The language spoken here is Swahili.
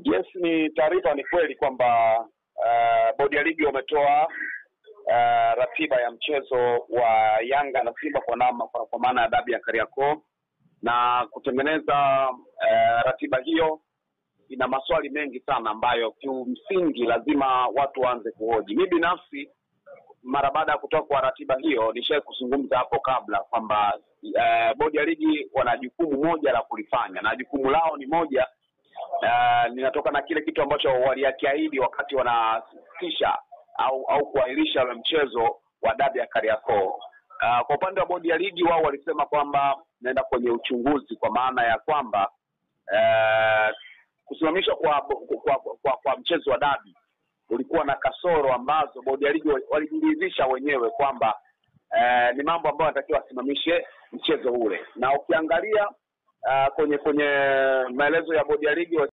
Yes, ni taarifa ni kweli kwamba bodi ya ligi wametoa ratiba ya mchezo wa Yanga na Simba kwa maana ya dabi ya Kariakoo, na kutengeneza ratiba hiyo ina maswali mengi sana ambayo kimsingi lazima watu waanze kuhoji. Mimi binafsi mara baada ya kutoka kwa ratiba hiyo nishaye kuzungumza hapo kabla kwamba bodi ya ligi wana jukumu moja la kulifanya, na jukumu lao ni moja, linatoka na kile kitu ambacho walikiahidi wakati wanasitisha au kuahirisha mchezo wa dabi ya Kariakoo. Kwa upande wa bodi ya ligi wao walisema kwamba naenda kwenye uchunguzi, kwa maana ya kwamba kusimamishwa kwa mchezo wa dabi ulikuwa na kasoro ambazo bodi ya ligi walijiridhisha wenyewe kwamba ni mambo ambayo wanatakiwa wasimamishe mchezo ule. Na ukiangalia kwenye maelezo ya bodi ya ligi